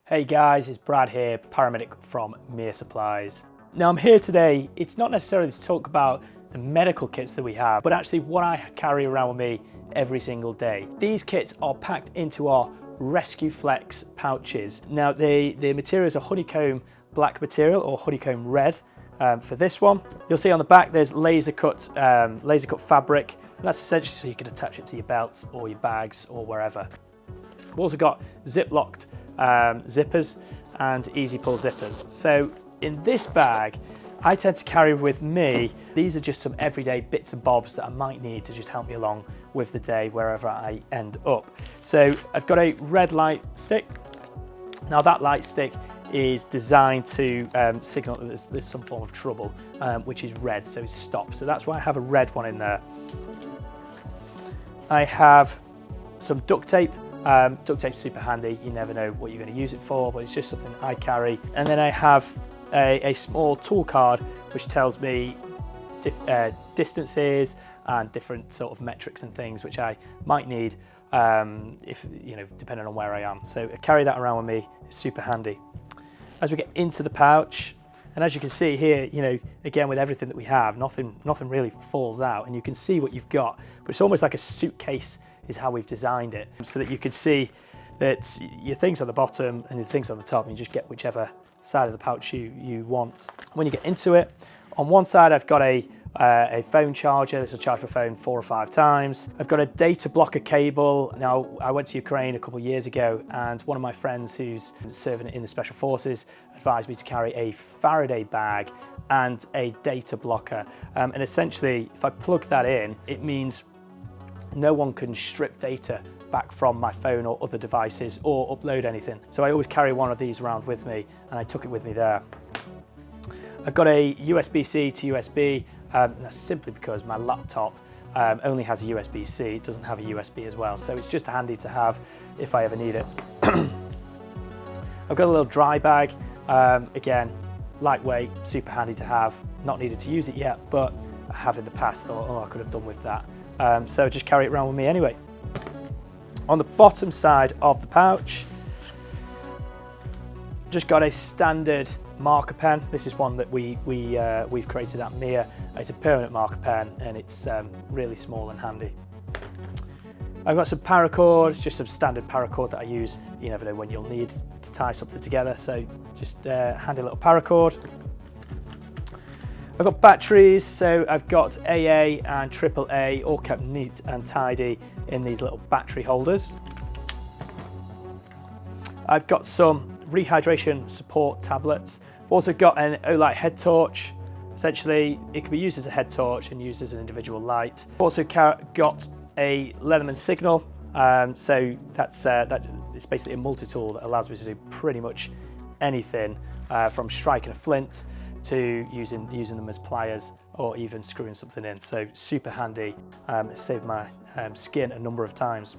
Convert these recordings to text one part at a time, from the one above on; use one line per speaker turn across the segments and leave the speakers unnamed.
Hey guys, it's Brad here, Paramedic from Mere Supplies. Now I'm here today, it's not necessarily to talk about the medical kits that we have, but actually what I carry around with me every single day. These kits are packed into our Rescue Flex pouches. Now the material is a honeycomb black material or honeycomb red for this one. You'll see on the back there's laser cut fabric, and that's essentially so you can attach it to your belts or your bags or wherever. We've also got zip-locked zippers and easy pull zippers. So in this bag, I tend to carry with me, these are just some everyday bits and bobs that I might need to just help me along with the day wherever I end up. So I've got a red light stick. Now that light stick is designed to signal that there's some form of trouble, which is red, so it stops. So that's why I have a red one in there. I have some duct tape. Duct tape's super handy, you never know what you're going to use it for, but it's just something I carry. And then I have a small tool card which tells me distances and different sort of metrics and things which I might need if depending on where I am. So I carry that around with me, it's super handy. As we get into the pouch, and as you can see here, again with everything that we have, nothing really falls out, and you can see what you've got, but it's almost like a suitcase is how we've designed it, so that you can see that your things on the bottom and your things on the top, and you just get whichever side of the pouch you want. When you get into it, on one side I've got a phone charger. This will charge my phone 4 or 5 times. I've got a data blocker cable. Now I went to Ukraine a couple of years ago, and one of my friends who's serving in the Special Forces advised me to carry a Faraday bag and a data blocker. And essentially, if I plug that in, it means no one can strip data back from my phone or other devices or upload anything. So I always carry one of these around with me, and I took it with me there. I've got a USB-C to USB, and that's simply because my laptop only has a USB-C, it doesn't have a USB as well, so it's just handy to have if I ever need it. I've got a little dry bag, again, lightweight, super handy to have, not needed to use it yet, but I have in the past thought, oh, I could have done with that. So just carry it around with me anyway. On the bottom side of the pouch, just got a standard marker pen. This is one that we've created at Mere. It's a permanent marker pen, and it's really small and handy. I've got some paracord, it's just some standard paracord that I use. You never know when you'll need to tie something together, so just handy little paracord. I've got batteries, so I've got AA and AAA all kept neat and tidy in these little battery holders. I've got some rehydration support tablets. I've also got an Olight head torch. Essentially, it can be used as a head torch and used as an individual light. I've also got a Leatherman signal, so it's basically a multi-tool that allows me to do pretty much anything, from striking a flint to using them as pliers or even screwing something in. So super handy, it's saved my skin a number of times.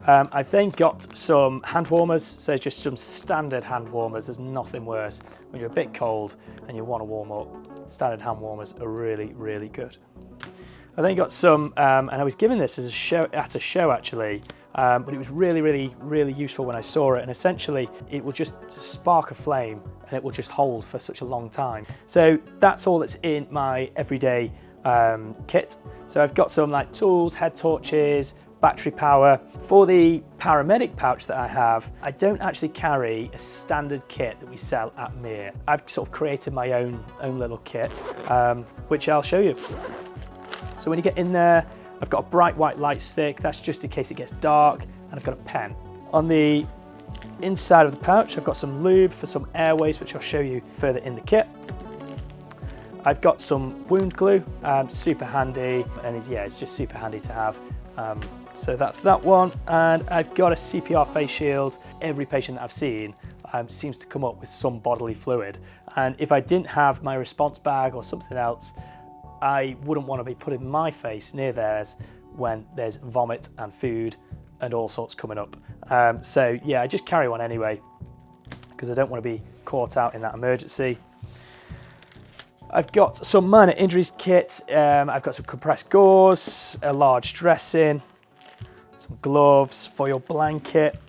I've then got some hand warmers, so just some standard hand warmers. There's nothing worse when you're a bit cold and you want to warm up. Standard hand warmers are really, really good. I then got some, and I was given this as a show actually, but it was really, really, really useful when I saw it. And essentially, it will just spark a flame and it will just hold for such a long time. So that's all that's in my everyday kit. So I've got some like tools, head torches, battery power. For the Paramedic pouch that I have, I don't actually carry a standard kit that we sell at Mere. I've sort of created my own little kit, which I'll show you. So when you get in there, I've got a bright white light stick, that's just in case it gets dark, and I've got a pen. On the inside of the pouch, I've got some lube for some airways, which I'll show you further in the kit. I've got some wound glue, super handy, and yeah, it's just super handy to have. So that's that one, and I've got a CPR face shield. Every patient that I've seen seems to come up with some bodily fluid, and if I didn't have my response bag or something else, I wouldn't want to be putting my face near theirs when there's vomit and food and all sorts coming up. So yeah, I just carry one anyway because I don't want to be caught out in that emergency. I've got some minor injuries kit. I've got some compressed gauze, a large dressing, some gloves, foil blanket,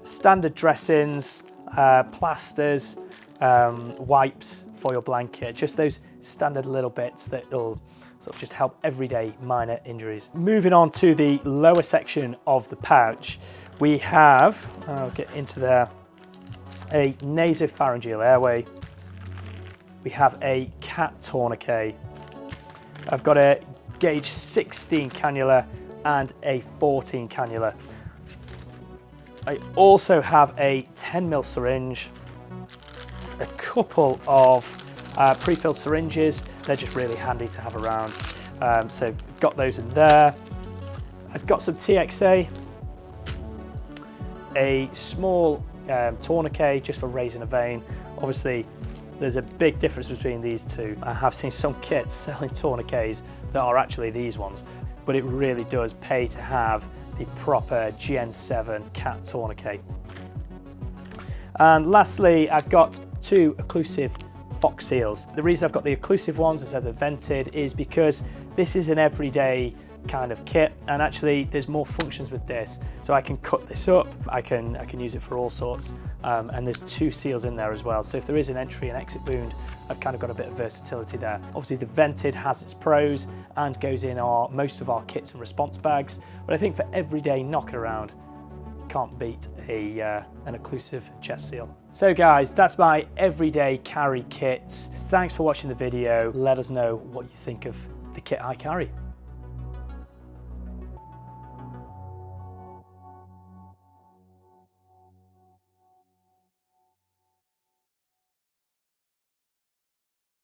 standard dressings, plasters, wipes for your blanket, just those standard little bits that will sort of just help everyday minor injuries. Moving on to the lower section of the pouch, we have, I'll get into there, a nasopharyngeal airway. We have a cat tourniquet. I've got a gauge 16 cannula and a 14 cannula. I also have a 10mm syringe, a couple of pre-filled syringes. They're just really handy to have around. So I've got those in there. I've got some TXA, a small tourniquet just for raising a vein. Obviously, there's a big difference between these two. I have seen some kits selling tourniquets that are actually these ones, but it really does pay to have the proper Gen 7 cat tourniquet. And lastly, I've got 2 occlusive fox seals. The reason I've got the occlusive ones instead of the vented is because this is an everyday kind of kit, and actually there's more functions with this. So I can cut this up, I can use it for all sorts, and there's 2 seals in there as well. So if there is an entry and exit wound, I've kind of got a bit of versatility there. Obviously the vented has its pros and goes in most of our kits and response bags, but I think for everyday knocking around, you can't beat an occlusive chest seal. So guys, that's my everyday carry kits. Thanks for watching the video. Let us know what you think of the kit I carry.